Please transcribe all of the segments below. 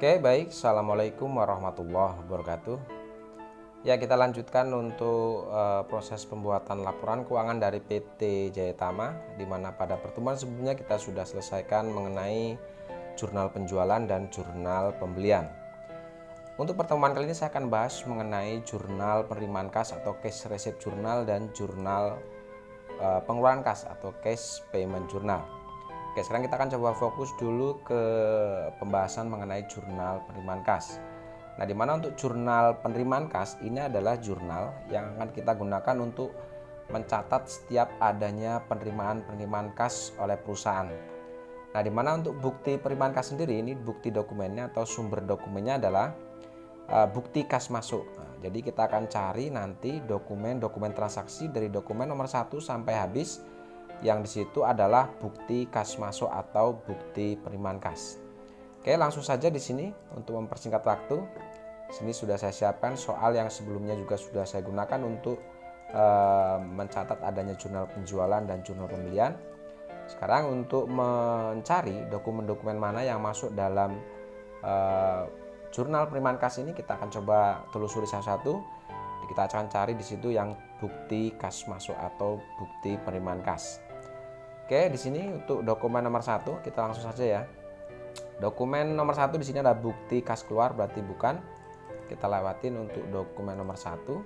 Oke, baik. Assalamualaikum warahmatullahi wabarakatuh. Ya, kita lanjutkan untuk proses pembuatan laporan keuangan dari PT Jayatama, di mana pada pertemuan sebelumnya kita sudah selesaikan mengenai jurnal penjualan dan jurnal pembelian. Untuk pertemuan kali ini saya akan bahas mengenai jurnal penerimaan kas atau cash receipt journal dan jurnal pengeluaran kas atau cash payment journal. Oke, sekarang kita akan coba fokus dulu ke pembahasan mengenai jurnal penerimaan kas. Nah, dimana untuk jurnal penerimaan kas ini adalah jurnal yang akan kita gunakan untuk mencatat setiap adanya penerimaan kas oleh perusahaan. Nah, dimana untuk bukti penerimaan kas sendiri ini bukti dokumennya atau sumber dokumennya adalah bukti kas masuk. Nah, jadi kita akan cari nanti dokumen transaksi dari dokumen nomor 1 sampai habis, yang disitu adalah bukti kas masuk atau bukti penerimaan kas. Oke, langsung saja di sini untuk mempersingkat waktu. Sini sudah saya siapkan soal yang sebelumnya juga sudah saya gunakan untuk mencatat adanya jurnal penjualan dan jurnal pembelian. Sekarang untuk mencari dokumen-dokumen mana yang masuk dalam jurnal penerimaan kas ini, kita akan coba telusuri satu-satu. Kita akan cari di situ yang bukti kas masuk atau bukti penerimaan kas. Oke, di sini untuk dokumen nomor 1 kita langsung saja ya. Dokumen nomor 1 di sini ada bukti kas keluar, berarti bukan. Kita lewatin untuk dokumen nomor 1.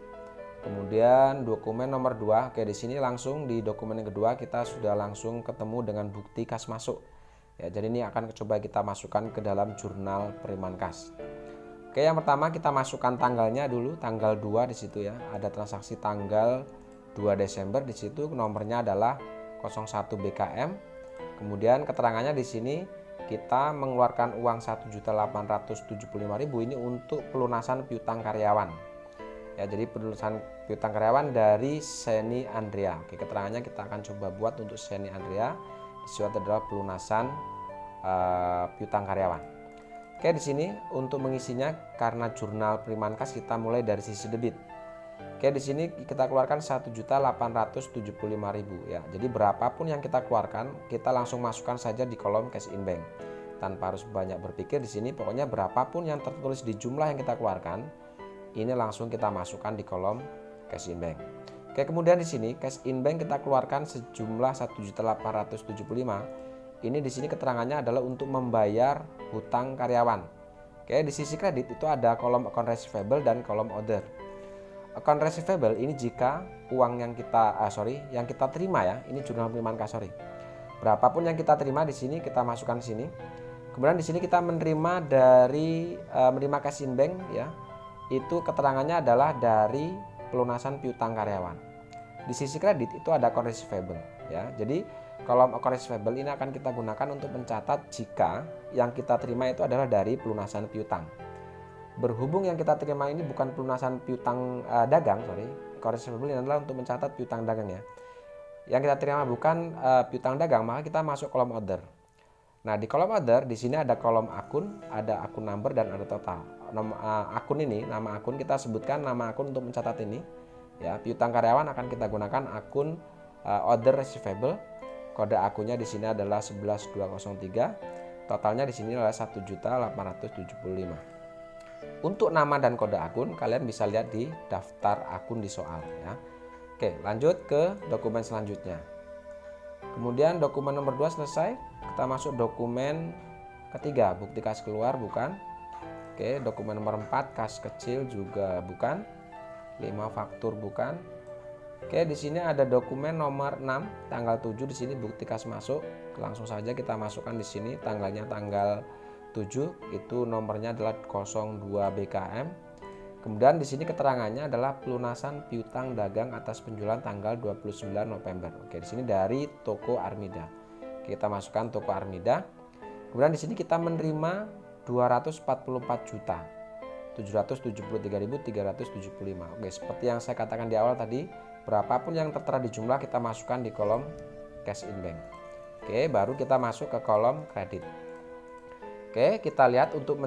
Kemudian dokumen nomor 2. Oke, di sini langsung di dokumen yang kedua kita sudah langsung ketemu dengan bukti kas masuk. Ya, jadi ini akan coba kita masukkan ke dalam jurnal penerimaan kas. Oke, yang pertama kita masukkan tanggalnya dulu, tanggal 2 di situ ya. Ada transaksi tanggal 2 Desember di situ, nomornya adalah 01 BKM. Kemudian keterangannya di sini kita mengeluarkan uang 1.875.000 ini untuk pelunasan piutang karyawan. Ya, jadi pelunasan piutang karyawan dari Seni Andrea. Oke, keterangannya kita akan coba buat untuk Seni Andrea. Di situ adalah pelunasan piutang karyawan. Oke, di sini untuk mengisinya karena jurnal penerimaan kas kita mulai dari sisi debit. Oke, di sini kita keluarkan 1.875.000 ya. Jadi berapapun yang kita keluarkan, kita langsung masukkan saja di kolom cash in bank. Tanpa harus banyak berpikir di sini, pokoknya berapapun yang tertulis di jumlah yang kita keluarkan, ini langsung kita masukkan di kolom cash in bank. Oke, kemudian di sini cash in bank kita keluarkan sejumlah 1.875. Ini di sini keterangannya adalah untuk membayar hutang karyawan. Oke, di sisi kredit itu ada kolom account receivable dan kolom order. Account receivable ini jika uang yang kita terima ya, ini jurnal penerimaan kas berapapun yang kita terima di sini kita masukkan sini. Kemudian di sini kita menerima menerima cash in bank ya. Itu keterangannya adalah dari pelunasan piutang karyawan. Di sisi kredit itu ada account receivable ya. Jadi kolom account receivable ini akan kita gunakan untuk mencatat jika yang kita terima itu adalah dari pelunasan piutang. Berhubung yang kita terima ini bukan pelunasan piutang dagang, account receivable ini adalah untuk mencatat piutang dagang ya. Yang kita terima bukan piutang dagang, maka kita masuk kolom order. Nah, di kolom order di sini ada kolom akun, ada akun number dan ada total. Akun ini, nama akun kita sebutkan nama akun untuk mencatat ini. Ya, piutang karyawan akan kita gunakan akun order receivable. Kode akunnya di sini adalah 11203. Totalnya di sini adalah 1.875. Untuk nama dan kode akun kalian bisa lihat di daftar akun di soal ya. Oke, lanjut ke dokumen selanjutnya. Kemudian dokumen nomor 2 selesai. Kita masuk dokumen ketiga, bukti kas keluar bukan. Oke, dokumen nomor 4 kas kecil juga bukan. 5 faktur bukan. Oke, di sini ada dokumen nomor 6 tanggal 7 di sini bukti kas masuk. Langsung saja kita masukkan di sini tanggalnya tanggal 7, itu nomornya adalah 02 BKM. Kemudian di sini keterangannya adalah pelunasan piutang dagang atas penjualan tanggal 29 November. Oke, di sini dari toko Armida. Kita masukkan toko Armida. Kemudian di sini kita menerima 244.773.375. Oke, seperti yang saya katakan di awal tadi, berapapun yang tertera di jumlah kita masukkan di kolom cash in bank. Oke, baru kita masuk ke kolom kredit. Oke, kita lihat untuk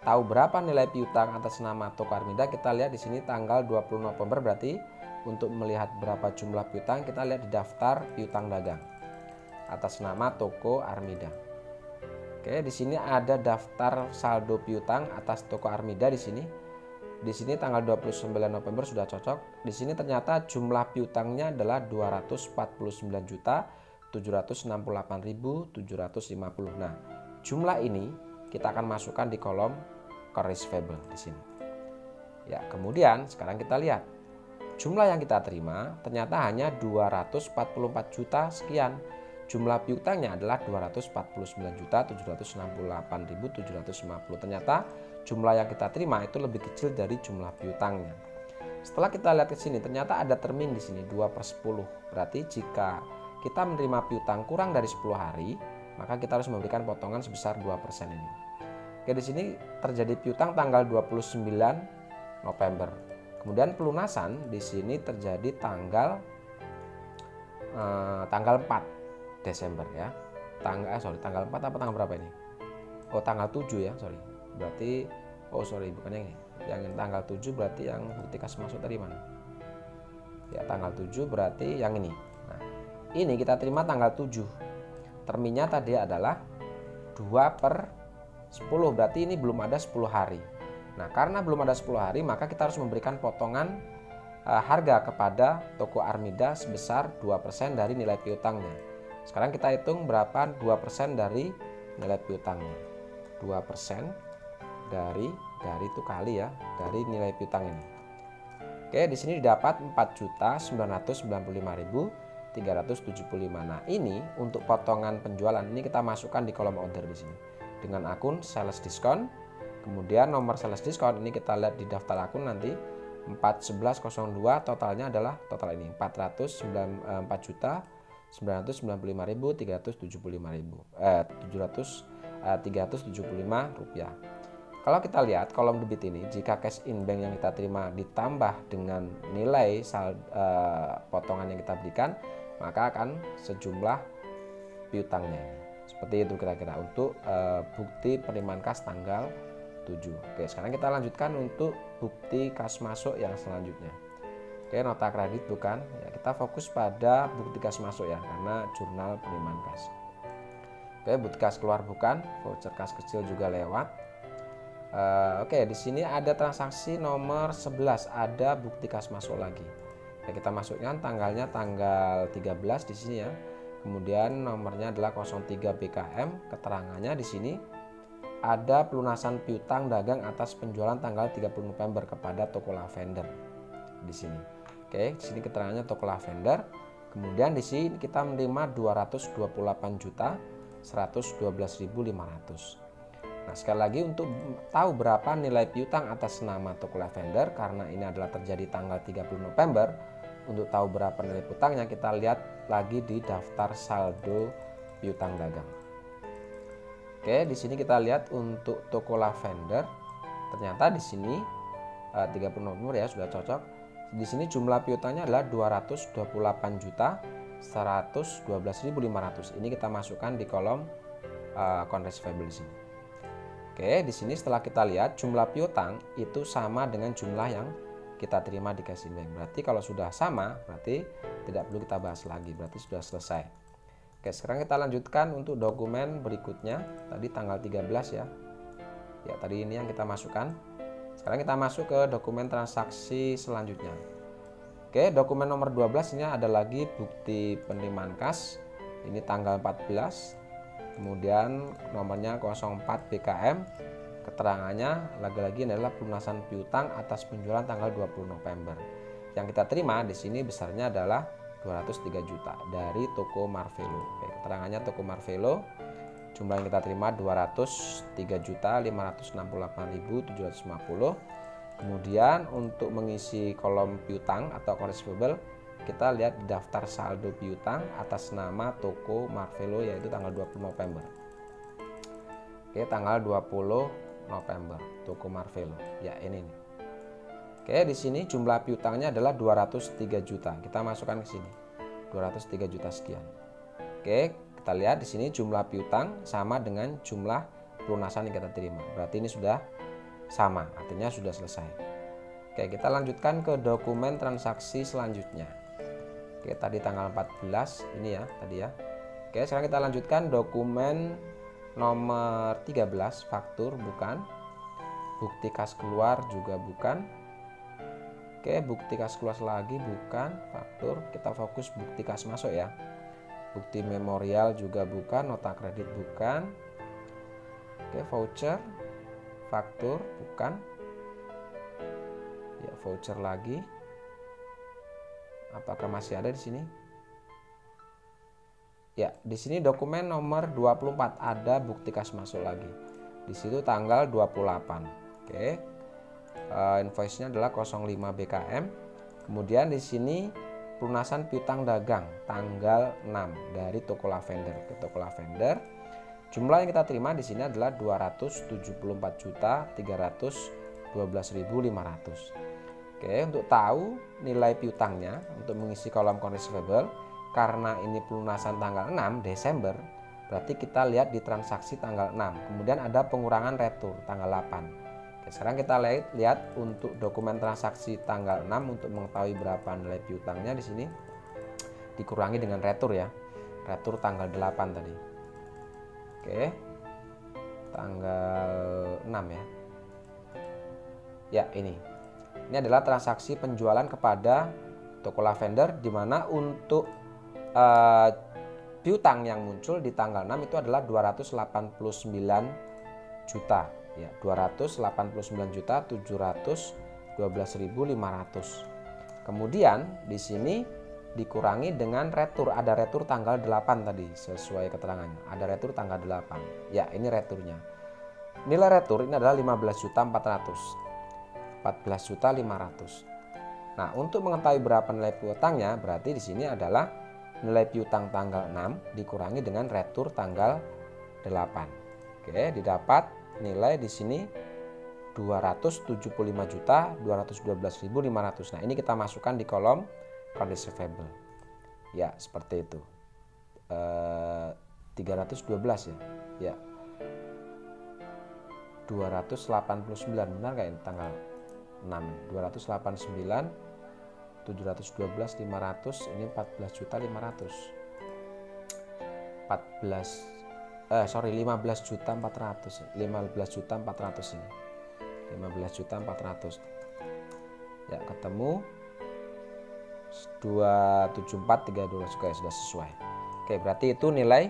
tahu berapa nilai piutang atas nama toko Armida, kita lihat di sini tanggal 20 November, berarti untuk melihat berapa jumlah piutang kita lihat di daftar piutang dagang atas nama toko Armida. Oke, di sini ada daftar saldo piutang atas toko Armida di sini. Di sini tanggal 29 November sudah cocok. Di sini ternyata jumlah piutangnya adalah 249.768.750. Nah, jumlah ini kita akan masukkan di kolom accounts payable di sini. Ya, kemudian sekarang kita lihat jumlah yang kita terima ternyata hanya 244 juta sekian. Jumlah piutangnya adalah 249.768.750. Ternyata jumlah yang kita terima itu lebih kecil dari jumlah piutangnya. Setelah kita lihat ke sini, ternyata ada termin di sini 2/10. Berarti jika kita menerima piutang kurang dari 10 hari, maka kita harus memberikan potongan sebesar 2% ini. Oke, di sini terjadi piutang tanggal 29 November. Kemudian pelunasan di sini terjadi tanggal 4 Desember ya. Tanggal 4 apa tanggal berapa ini? Oh, tanggal 7 ya, sorry. Berarti bukan yang ini. Yang tanggal 7 berarti yang bukti kas masuk tadi mana? Ya, tanggal 7 berarti yang ini. Nah, ini kita terima tanggal 7. Terminnya tadi adalah 2/10, berarti ini belum ada 10 hari. Nah, karena belum ada 10 hari, maka kita harus memberikan potongan harga kepada toko Armida sebesar 2% dari nilai piutangnya. Sekarang kita hitung berapa 2% dari nilai piutangnya. 2% dari itu kali ya, dari nilai piutang ini. Oke, di sini didapat 4.995.375. Nah, ini untuk potongan penjualan ini kita masukkan di kolom order di sini dengan akun sales diskon. Kemudian nomor sales diskon ini kita lihat di daftar akun nanti 41102, totalnya adalah total ini 4.4.375.375 rupiah. Kalau kita lihat kolom debit ini, jika cash in bank yang kita terima ditambah dengan nilai potongan yang kita berikan, maka akan sejumlah piutangnya. Seperti itu kira-kira untuk bukti penerimaan kas tanggal 7. Oke, sekarang kita lanjutkan untuk bukti kas masuk yang selanjutnya. Oke, nota kredit bukan. Ya, kita fokus pada bukti kas masuk ya, karena jurnal penerimaan kas. Oke, bukti kas keluar bukan, voucher kas kecil juga lewat. Oke, di sini ada transaksi nomor 11, ada bukti kas masuk lagi. Ya, kita masukkan tanggalnya tanggal 13 di sini ya. Kemudian nomornya adalah 03 BKM, keterangannya di sini ada pelunasan piutang dagang atas penjualan tanggal 30 November kepada toko Lavender di sini. Oke, di sini keterangannya toko Lavender. Kemudian di sini kita menerima 228.112.500. Nah, sekali lagi untuk tahu berapa nilai piutang atas nama toko Lavender, karena ini adalah terjadi tanggal 30 November, untuk tahu berapa nilai piutangnya kita lihat lagi di daftar saldo piutang dagang. Oke, di sini kita lihat untuk toko Lavender, ternyata di sini 30 November ya sudah cocok. Di sini jumlah piutangnya adalah 228.112.500. Ini kita masukkan di kolom accounts payable di sini. Oke, di sini setelah kita lihat jumlah piutang itu sama dengan jumlah yang kita terima di cash in bank. Berarti kalau sudah sama, berarti tidak perlu kita bahas lagi, berarti sudah selesai. Oke, sekarang kita lanjutkan untuk dokumen berikutnya. Tadi tanggal 13 ya. Ya, tadi ini yang kita masukkan. Sekarang kita masuk ke dokumen transaksi selanjutnya. Oke, dokumen nomor 12 ini ada lagi bukti penerimaan kas. Ini tanggal 14. Kemudian nomornya 04 BKM, keterangannya lagi-lagi adalah pelunasan piutang atas penjualan tanggal 20 November. Yang kita terima di sini besarnya adalah 203 juta dari toko Marvelo. Oke, keterangannya toko Marvelo, jumlah yang kita terima 203.568.750. Kemudian untuk mengisi kolom piutang atau accounts payable, kita lihat di daftar saldo piutang atas nama toko Marvelo yaitu tanggal 20 November. Oke, tanggal 20 November toko Marvelo. Ya, ini nih. Oke, di sini jumlah piutangnya adalah 203 juta. Kita masukkan ke sini. 203 juta sekian. Oke, kita lihat di sini jumlah piutang sama dengan jumlah pelunasan yang kita terima. Berarti ini sudah sama, artinya sudah selesai. Oke, kita lanjutkan ke dokumen transaksi selanjutnya. Oke, tadi tanggal 14 ini ya tadi ya. Oke, sekarang kita lanjutkan dokumen Nomor 13 faktur bukan. Bukti kas keluar juga bukan. Oke, bukti kas keluar lagi bukan. Faktur, kita fokus bukti kas masuk ya. Bukti memorial juga bukan. Nota kredit bukan. Oke, voucher, faktur bukan. Ya, voucher lagi. Apakah masih ada di sini? Ya, di sini dokumen nomor 24 ada bukti kas masuk lagi. Di situ tanggal 28. Oke. Invoice-nya adalah 05 BKM. Kemudian di sini pelunasan piutang dagang tanggal 6 dari toko lavender ke toko lavender. Jumlah yang kita terima di sini adalah 274.312.500. Oke, untuk tahu nilai piutangnya untuk mengisi kolom account receivable, karena ini pelunasan tanggal 6 Desember, berarti kita lihat di transaksi tanggal 6. Kemudian ada pengurangan retur tanggal 8. Oke, sekarang kita lihat untuk dokumen transaksi tanggal 6 untuk mengetahui berapa nilai piutangnya di sini dikurangi dengan retur ya. Retur tanggal 8 tadi. Oke. Tanggal 6 ya. Ya, ini. Ini adalah transaksi penjualan kepada toko lavender di mana untuk piutang yang muncul di tanggal 6 itu adalah 289 juta. Ya, 289.712.500. Kemudian di sini dikurangi dengan retur, ada retur tanggal 8 tadi sesuai keterangannya. Ada retur tanggal 8. Ya, ini returnya. Nilai retur ini adalah 15.400. 14.500. Nah, untuk mengetahui berapa nilai piutangnya, berarti di sini adalah nilai piutang tanggal 6 dikurangi dengan retur tanggal 8. Oke, didapat nilai di sini 275.212.500. Nah, ini kita masukkan di kolom account receivable. Ya, seperti itu. 312 ya. Ya. 289 benar kayak tanggal 6. 289 712.500 ini 14.500. 15.400 ini 15.400 ya, ketemu 274.312 juga sudah sesuai. Oke, berarti itu nilai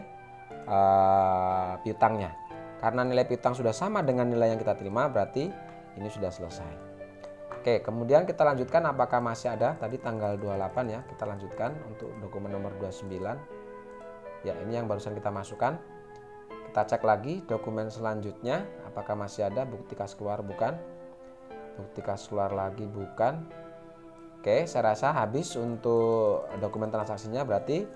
piutangnya. Karena nilai piutang sudah sama dengan nilai yang kita terima, berarti ini sudah selesai. Oke, kemudian kita lanjutkan apakah masih ada tadi tanggal 28 ya. Kita lanjutkan untuk dokumen nomor 29. Ya, ini yang barusan kita masukkan. Kita cek lagi dokumen selanjutnya apakah masih ada bukti kas keluar bukan. Bukti kas keluar lagi bukan. Oke, saya rasa habis untuk dokumen transaksinya, berarti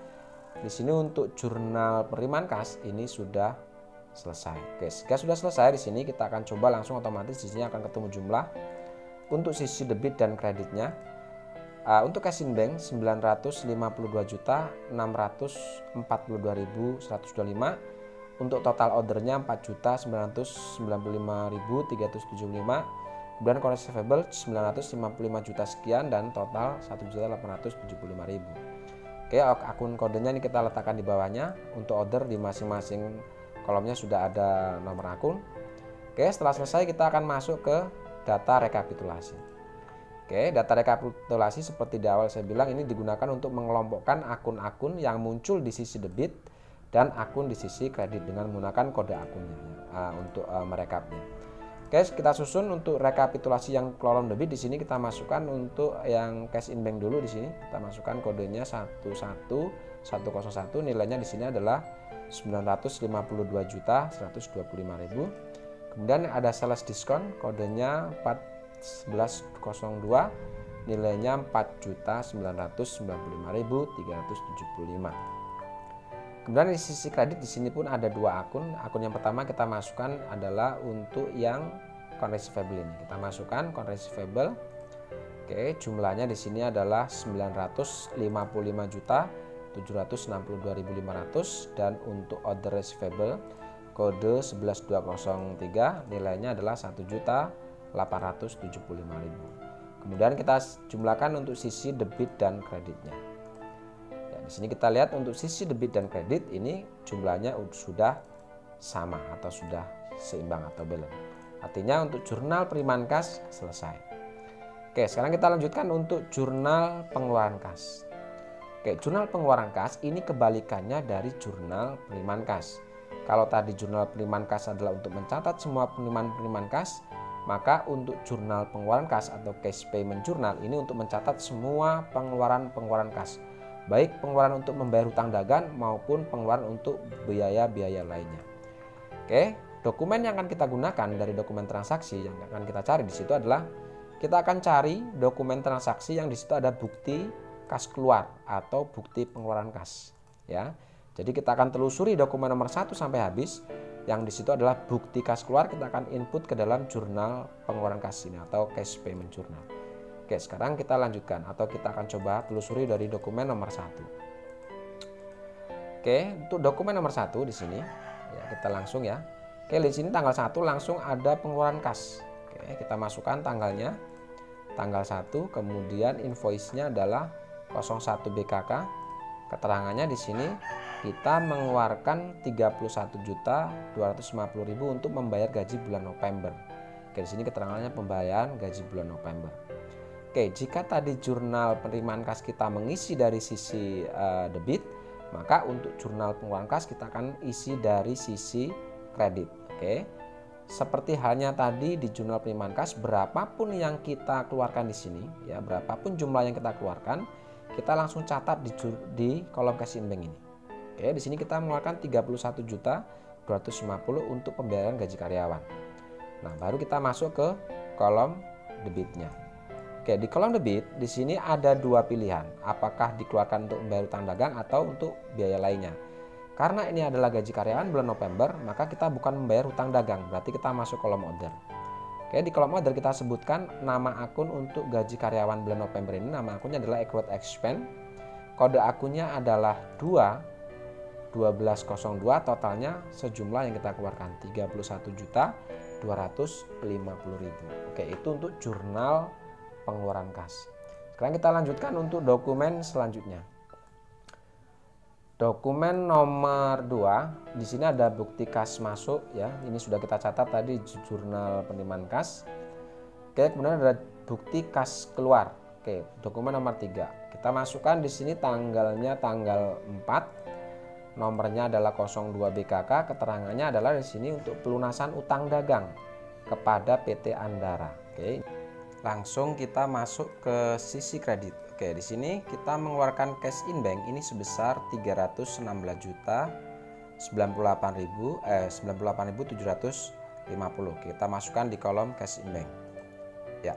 di sini untuk jurnal penerimaan kas ini sudah selesai. Oke, jika sudah selesai di sini kita akan coba langsung otomatis di sini akan ketemu jumlah untuk sisi debit dan kreditnya. Untuk cash in bank 952.642.125. Untuk total ordernya 4.995.375. Kemudian account receivable 955 juta sekian dan total 1.875.000. Oke, akun kodenya ini kita letakkan di bawahnya. Untuk order di masing-masing kolomnya sudah ada nomor akun. Oke, setelah selesai kita akan masuk ke data rekapitulasi. Oke, data rekapitulasi seperti di awal saya bilang ini digunakan untuk mengelompokkan akun-akun yang muncul di sisi debit dan akun di sisi kredit dengan menggunakan kode akunnya untuk merekapnya. Oke, kita susun untuk rekapitulasi yang kolom debit. Di sini kita masukkan untuk yang cash in bank dulu. Di sini kita masukkan kodenya 11101, nilainya di sini adalah 952.125.000. Kemudian ada sales diskon, kodenya 1402, nilainya 4.995.375. Kemudian di sisi kredit di sini pun ada dua akun. Akun yang pertama kita masukkan adalah untuk yang account receivable ini. Kita masukkan account receivable. Oke, jumlahnya di sini adalah 955.762.500 dan untuk order receivable kode 11203 nilainya adalah 1.875.000. Kemudian kita jumlahkan untuk sisi debit dan kreditnya. Di sini kita lihat untuk sisi debit dan kredit ini jumlahnya sudah sama atau sudah seimbang atau balance. Artinya untuk jurnal penerimaan kas selesai. Oke, sekarang kita lanjutkan untuk jurnal pengeluaran kas. Oke, jurnal pengeluaran kas ini kebalikannya dari jurnal penerimaan kas. Kalau tadi jurnal penerimaan kas adalah untuk mencatat semua penerimaan kas, maka untuk jurnal pengeluaran kas atau cash payment journal ini untuk mencatat semua pengeluaran kas, baik pengeluaran untuk membayar hutang dagang maupun pengeluaran untuk biaya-biaya lainnya. Oke, dokumen yang akan kita gunakan dari dokumen transaksi yang akan kita cari di situ adalah kita akan cari dokumen transaksi yang di situ ada bukti kas keluar atau bukti pengeluaran kas, ya. Jadi kita akan telusuri dokumen nomor 1 sampai habis. Yang di situ adalah bukti kas keluar, kita akan input ke dalam jurnal pengeluaran kas ini atau cash payment journal. Oke, sekarang kita lanjutkan atau kita akan coba telusuri dari dokumen nomor 1. Oke, untuk dokumen nomor 1 di sini ya kita langsung ya. Oke, di sini tanggal 1 langsung ada pengeluaran kas. Oke, kita masukkan tanggalnya. Tanggal 1, kemudian invoice-nya adalah 01 BKK. Keterangannya di sini kita mengeluarkan 31.250.000 untuk membayar gaji bulan November. Oke, di sini keterangannya pembayaran gaji bulan November. Oke, jika tadi jurnal penerimaan kas kita mengisi dari sisi debit, maka untuk jurnal pengeluaran kas kita akan isi dari sisi kredit. Oke. Seperti halnya tadi di jurnal penerimaan kas, berapapun yang kita keluarkan di sini, ya berapapun jumlah yang kita keluarkan, kita langsung catat di kolom cash in bank ini. Oke, di sini kita mengeluarkan 31.250.000 untuk pembayaran gaji karyawan. Nah, baru kita masuk ke kolom debitnya. Oke, di kolom debit di sini ada dua pilihan, apakah dikeluarkan untuk membayar utang dagang atau untuk biaya lainnya. Karena ini adalah gaji karyawan bulan November, maka kita bukan membayar hutang dagang, berarti kita masuk kolom order. Oke, di kolom order kita sebutkan nama akun untuk gaji karyawan bulan November ini, nama akunnya adalah accrued expense. Kode akunnya adalah 1202, totalnya sejumlah yang kita keluarkan 31.250.000. Oke, itu untuk jurnal pengeluaran kas. Sekarang kita lanjutkan untuk dokumen selanjutnya. Dokumen nomor 2, di sini ada bukti kas masuk ya. Ini sudah kita catat tadi jurnal penerimaan kas. Oke, kemudian ada bukti kas keluar. Oke, dokumen nomor 3. Kita masukkan di sini tanggalnya tanggal 4. Nomornya adalah 02 BKK, keterangannya adalah di sini untuk pelunasan utang dagang kepada PT Andara. Oke. Langsung kita masuk ke sisi kredit. Oke, di sini kita mengeluarkan cash in bank ini sebesar 316.98.750. Kita masukkan di kolom cash in bank. Ya.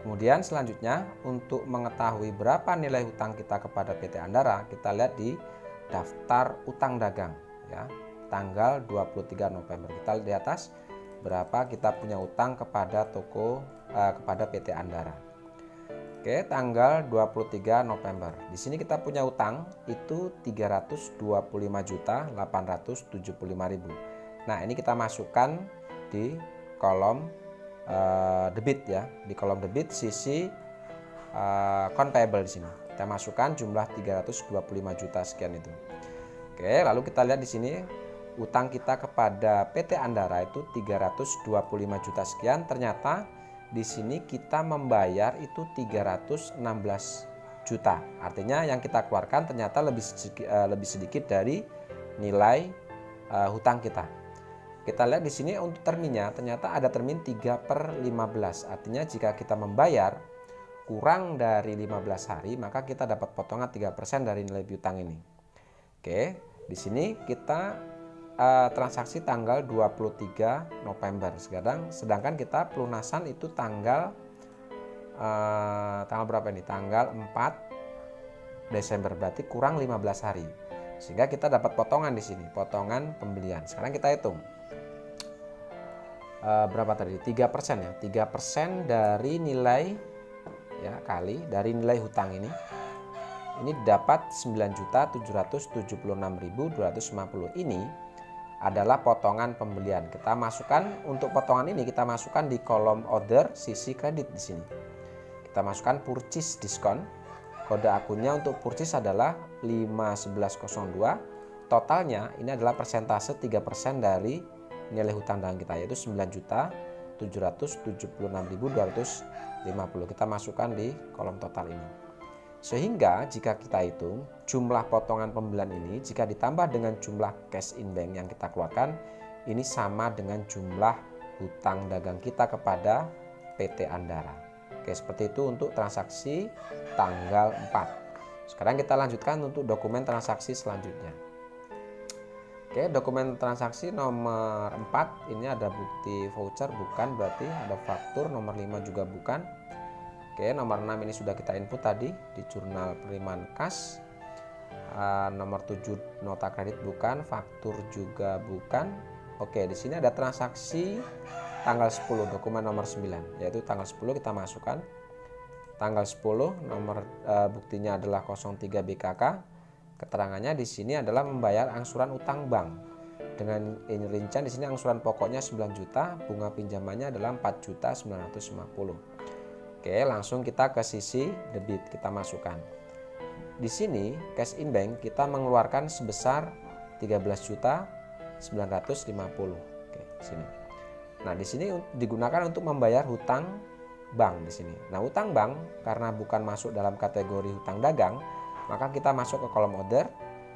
Kemudian selanjutnya untuk mengetahui berapa nilai hutang kita kepada PT Andara, kita lihat di daftar utang dagang ya. Tanggal 23 November. Kita lihat di atas berapa kita punya utang kepada kepada PT Andara. Oke, tanggal 23 November. Di sini kita punya utang itu 325.875.000. Nah, ini kita masukkan di kolom debit ya. Di kolom debit sisi account payable di sini. Kita masukkan jumlah 325 juta sekian itu. Oke, lalu kita lihat di sini utang kita kepada PT Andara itu 325 juta sekian. Ternyata di sini kita membayar itu 316 juta. Artinya yang kita keluarkan ternyata lebih sedikit dari nilai hutang kita. Kita lihat di sini untuk terminnya ternyata ada termin 3/15. Artinya jika kita membayar kurang dari 15 hari maka kita dapat potongan 3% dari nilai piutang ini. Oke, di sini kita transaksi tanggal 23 November. Sedangkan kita pelunasan itu tanggal berapa ini? Tanggal 4 Desember, berarti kurang 15 hari. Sehingga kita dapat potongan di sini, potongan pembelian. Sekarang kita hitung. Berapa tadi? 3% ya. 3% dari nilai ya kali dari nilai hutang ini. Ini dapat 9.776.250. Ini adalah potongan pembelian. Kita masukkan untuk potongan ini kita masukkan di kolom order sisi kredit di sini. Kita masukkan purchase diskon. Kode akunnya untuk purchase adalah 5102. totalnya ini adalah persentase 3% dari nilai hutang dagang kita, yaitu 9.776.250. Kita masukkan di kolom total ini. Sehingga jika kita hitung jumlah potongan pembelian ini, jika ditambah dengan jumlah cash in bank yang kita keluarkan, ini sama dengan jumlah hutang dagang kita kepada PT Andara. Oke, seperti itu untuk transaksi tanggal 4. Sekarang kita lanjutkan untuk dokumen transaksi selanjutnya. Oke, dokumen transaksi nomor 4 ini ada bukti voucher bukan, berarti ada faktur. Nomor 5 juga bukan. Oke, nomor 6 ini sudah kita input tadi di jurnal penerimaan kas. Nomor 7 nota kredit bukan, faktur juga bukan. Oke, di sini ada transaksi tanggal 10, dokumen nomor 9, yaitu tanggal 10 kita masukkan. Tanggal 10 nomor buktinya adalah 03 BKK. Keterangannya di sini adalah membayar angsuran utang bank. Dengan rincian di sini angsuran pokoknya 9 juta, bunga pinjamannya adalah 4.950. Oke, langsung kita ke sisi debit, kita masukkan. Di sini cash in bank kita mengeluarkan sebesar 13.950. Oke, sini. Nah, di sini digunakan untuk membayar hutang bank di sini. Nah, hutang bank karena bukan masuk dalam kategori hutang dagang, maka kita masuk ke kolom order.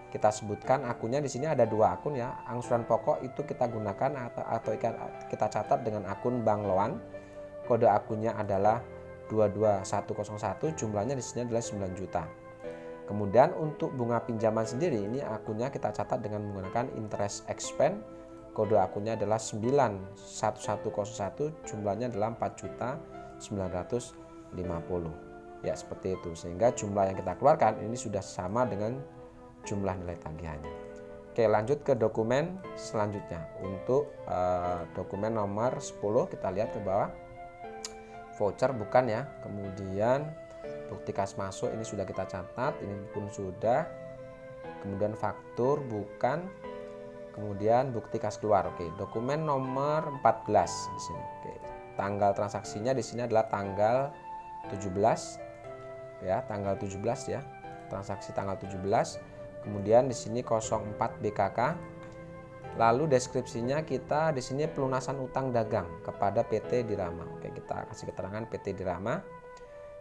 Kita sebutkan akunnya di sini ada 2 akun ya. Angsuran pokok itu kita gunakan atau kita catat dengan akun Bank Loan. Kode akunnya adalah 22101, jumlahnya di sini adalah 9 juta. Kemudian untuk bunga pinjaman sendiri ini akunnya kita catat dengan menggunakan interest expense. Kode akunnya adalah 91101, jumlahnya adalah 4.950. Ya, seperti itu. Sehingga jumlah yang kita keluarkan ini sudah sama dengan jumlah nilai tagihannya. Oke, lanjut ke dokumen selanjutnya. Untuk dokumen nomor 10 kita lihat ke bawah. Voucher bukan ya. Kemudian bukti kas masuk ini sudah kita catat, ini pun sudah. Kemudian faktur bukan. Kemudian bukti kas keluar. Oke, dokumen nomor 14 di sini. Oke. Tanggal transaksinya di sini adalah tanggal 17 ya, tanggal 17 ya. Transaksi tanggal 17. Kemudian di sini 04 BKK. Lalu deskripsinya kita di sini pelunasan utang dagang kepada PT Dirama. Oke, kita kasih keterangan PT Dirama.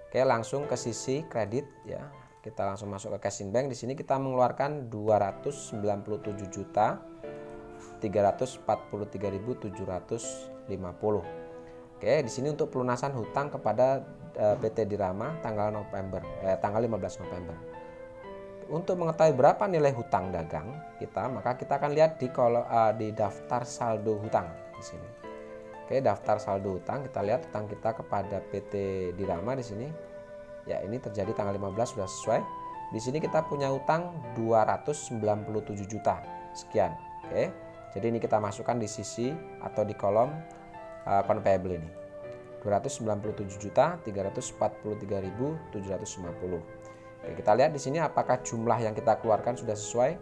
Oke, langsung ke sisi kredit ya. Kita langsung masuk ke cash in bank. Di sini kita mengeluarkan 297.343.750. Oke, di sini untuk pelunasan hutang kepada PT Dirama tanggal 15 November. Untuk mengetahui berapa nilai hutang dagang kita, maka kita akan lihat di daftar saldo hutang di sini. Oke, daftar saldo hutang, kita lihat hutang kita kepada PT Dirama di sini. Ya, ini terjadi tanggal 15 sudah sesuai. Di sini kita punya hutang 297 juta sekian. Oke. Jadi ini kita masukkan di sisi atau di kolom account payable ini. 297.343.750. Oke, kita lihat di sini apakah jumlah yang kita keluarkan sudah sesuai.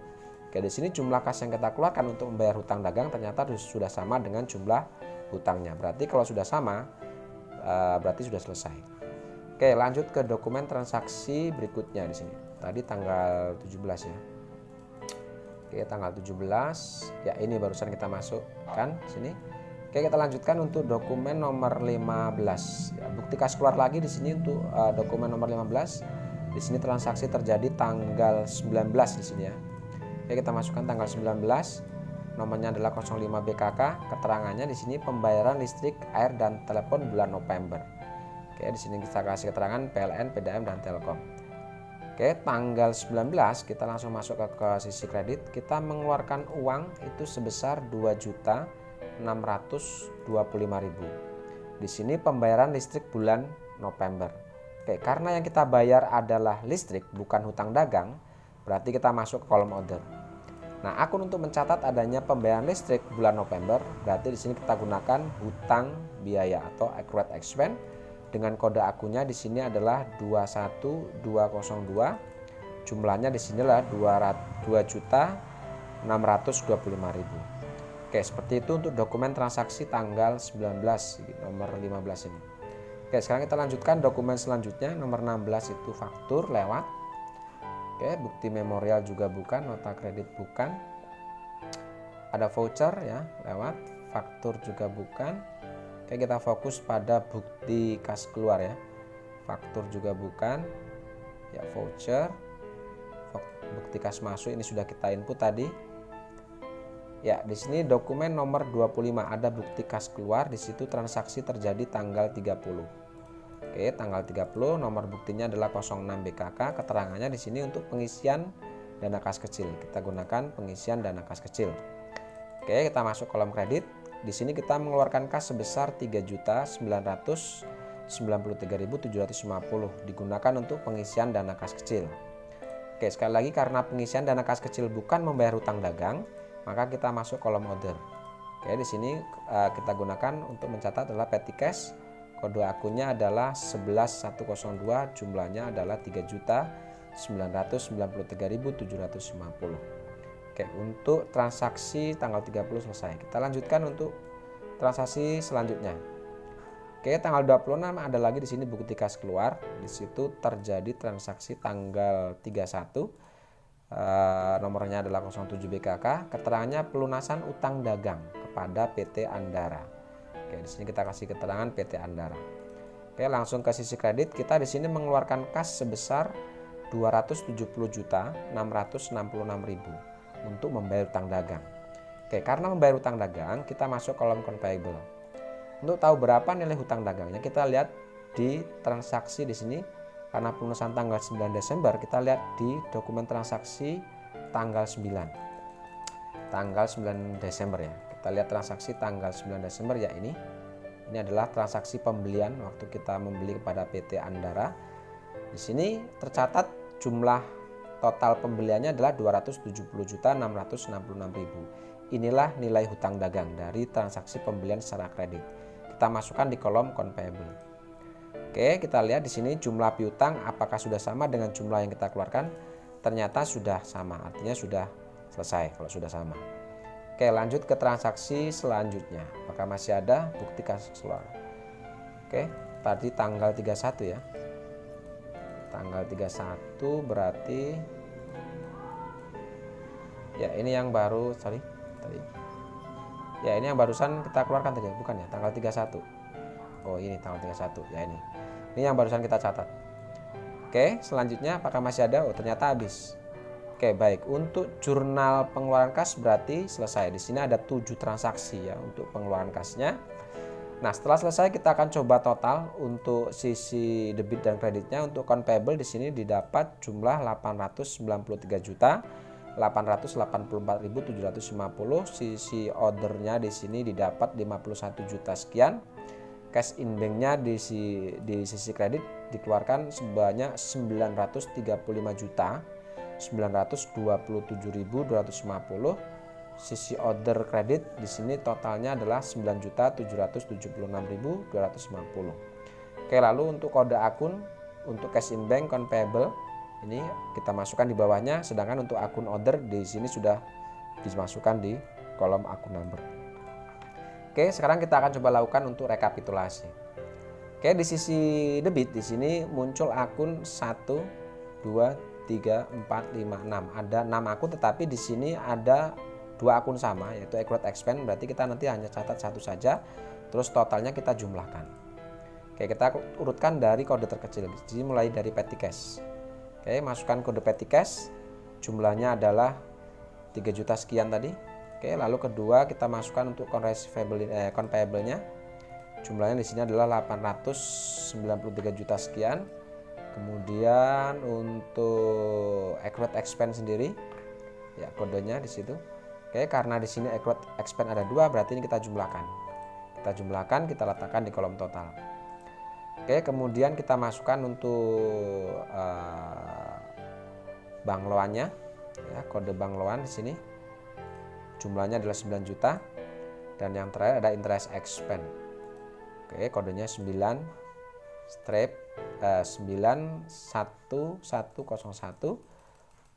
Oke, di sini jumlah kas yang kita keluarkan untuk membayar hutang dagang ternyata sudah sama dengan jumlah hutangnya. Berarti kalau sudah sama, berarti sudah selesai. Oke, lanjut ke dokumen transaksi berikutnya di sini. Tadi tanggal 17 ya. Oke, tanggal 17. Ya, ini barusan kita masukkan di sini. Oke, kita lanjutkan untuk dokumen nomor 15. Ya, bukti kas keluar lagi di sini untuk dokumen nomor 15. Di sini transaksi terjadi tanggal 19 di sini ya. Oke, kita masukkan tanggal 19. Nomornya adalah 05 BKK. Keterangannya di sini pembayaran listrik, air dan telepon bulan November. Oke, di sini kita kasih keterangan PLN, PDAM dan Telkom. Oke, tanggal 19 kita langsung masuk ke sisi kredit. Kita mengeluarkan uang itu sebesar 2.625.000. Di sini pembayaran listrik bulan November. Oke, karena yang kita bayar adalah listrik bukan hutang dagang, berarti kita masuk ke kolom order. Nah, akun untuk mencatat adanya pembayaran listrik bulan November, berarti di sini kita gunakan hutang biaya atau accrued expense dengan kode akunnya di sini adalah 21202. Jumlahnya di sini adalah 2.625.000. Oke, seperti itu untuk dokumen transaksi tanggal 19 nomor 15 ini. Oke, sekarang kita lanjutkan dokumen selanjutnya nomor 16 itu faktur lewat. Oke, bukti memorial juga bukan, nota kredit bukan. Ada voucher ya, lewat, faktur juga bukan. Oke, kita fokus pada bukti kas keluar ya. Faktur juga bukan. Ya, voucher. Bukti kas masuk ini sudah kita input tadi. Ya, di sini dokumen nomor 25 ada bukti kas keluar, di situ transaksi terjadi tanggal 30. Oke, tanggal 30, nomor buktinya adalah 06 BKK, keterangannya di sini untuk pengisian dana kas kecil. Kita gunakan pengisian dana kas kecil. Oke, kita masuk kolom kredit. Di sini kita mengeluarkan kas sebesar 3.993.750 digunakan untuk pengisian dana kas kecil. Oke, sekali lagi karena pengisian dana kas kecil bukan membayar hutang dagang, maka kita masuk kolom order. Oke, di sini kita gunakan untuk mencatat adalah petty cash. Kode akunnya adalah 11102, jumlahnya adalah 3.993.750. Oke, untuk transaksi tanggal 30 selesai. Kita lanjutkan untuk transaksi selanjutnya. Oke, tanggal 26 ada lagi di sini bukti kas keluar. Di situ terjadi transaksi tanggal 31. Nomornya adalah 07 BKK. Keterangannya pelunasan utang dagang kepada PT Andara. Oke, di sini kita kasih keterangan PT Andara. Oke, langsung ke sisi kredit. Kita di sini mengeluarkan kas sebesar 270.666.000 untuk membayar utang dagang. Oke, karena membayar utang dagang, kita masuk kolom payable. Untuk tahu berapa nilai hutang dagangnya, kita lihat di transaksi di sini. Karena pelunasan tanggal 9 Desember, kita lihat di dokumen transaksi tanggal 9. Tanggal 9 Desember ya. Kita lihat transaksi tanggal 9 Desember ya ini. Ini adalah transaksi pembelian waktu kita membeli kepada PT Andara. Di sini tercatat jumlah total pembeliannya adalah 270.666.000. Inilah nilai hutang dagang dari transaksi pembelian secara kredit. Kita masukkan di kolom account payable. Oke, kita lihat di sini jumlah piutang apakah sudah sama dengan jumlah yang kita keluarkan. Ternyata sudah sama, artinya sudah selesai kalau sudah sama. Oke, lanjut ke transaksi selanjutnya. Apakah masih ada bukti kas keluar? Oke, tadi tanggal 31 ya. Tanggal 31 berarti ya ini yang baru, tadi. Ya, ini yang barusan kita keluarkan tadi, bukan ya? Tanggal 31. Oh, ini tanggal 31. Ya ini. Ini yang barusan kita catat. Oke, selanjutnya apakah masih ada? Oh, ternyata habis. Oke, baik. Untuk jurnal pengeluaran kas berarti selesai. Di sini ada 7 transaksi ya untuk pengeluaran kasnya. Nah, setelah selesai kita akan coba total untuk sisi debit dan kreditnya. Untuk account payable di sini didapat jumlah 893.884.750. Sisi ordernya di sini didapat 51 juta sekian. Cash in banknya di sisi kredit dikeluarkan sebanyak 929.927.250. Sisi order kredit di sini totalnya adalah 9.776.250. Oke, lalu untuk kode akun untuk cash in bank account payable ini kita masukkan di bawahnya, sedangkan untuk akun order di sini sudah dimasukkan di kolom akun number. Oke, sekarang kita akan coba lakukan untuk rekapitulasi. Oke, di sisi debit di sini muncul akun 1 2 3 4 5 6. Ada 6 akun, tetapi di sini ada 2 akun sama, yaitu accrued expense, berarti kita nanti hanya catat satu saja, terus totalnya kita jumlahkan. Oke, kita urutkan dari kode terkecil. Jadi mulai dari petty cash. Oke, masukkan kode petty cash. Jumlahnya adalah 3 juta sekian tadi. Oke, lalu kedua kita masukkan untuk account payable-nya. Jumlahnya di sini adalah 893 juta sekian. Kemudian untuk accrued expense sendiri, ya kodenya di situ. Oke, karena di sini accrued expense ada 2, berarti ini kita jumlahkan. Kita jumlahkan, kita letakkan di kolom total. Oke, kemudian kita masukkan untuk bank loannya, ya, kode bank loan di sini. Jumlahnya adalah 9 juta. Dan yang terakhir ada interest expense. Oke, kodenya 91101.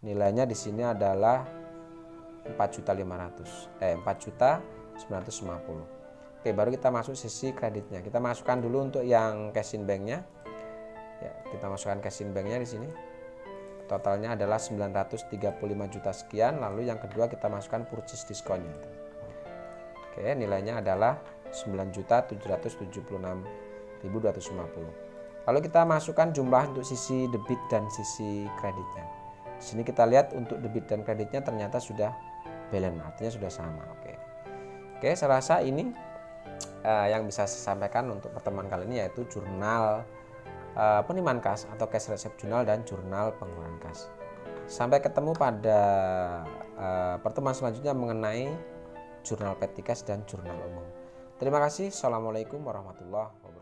Nilainya di sini adalah 4.950. Oke, baru kita masuk sisi kreditnya. Kita masukkan dulu untuk yang cash in banknya. Ya, kita masukkan cash in banknya di sini. totalnya adalah 935 juta sekian. Lalu yang kedua kita masukkan purchase diskonnya. Oke, nilainya adalah 9.776.250. Lalu kita masukkan jumlah untuk sisi debit dan sisi kreditnya. Di sini kita lihat untuk debit dan kreditnya ternyata sudah balance, artinya sudah sama. Oke, saya rasa ini yang bisa saya sampaikan untuk pertemuan kali ini, yaitu jurnal penerimaan kas atau cash receipt journal dan jurnal pengeluaran kas. Sampai ketemu pada pertemuan selanjutnya mengenai jurnal petty cash dan jurnal umum. Terima kasih. Assalamualaikum warahmatullahi wabarakatuh.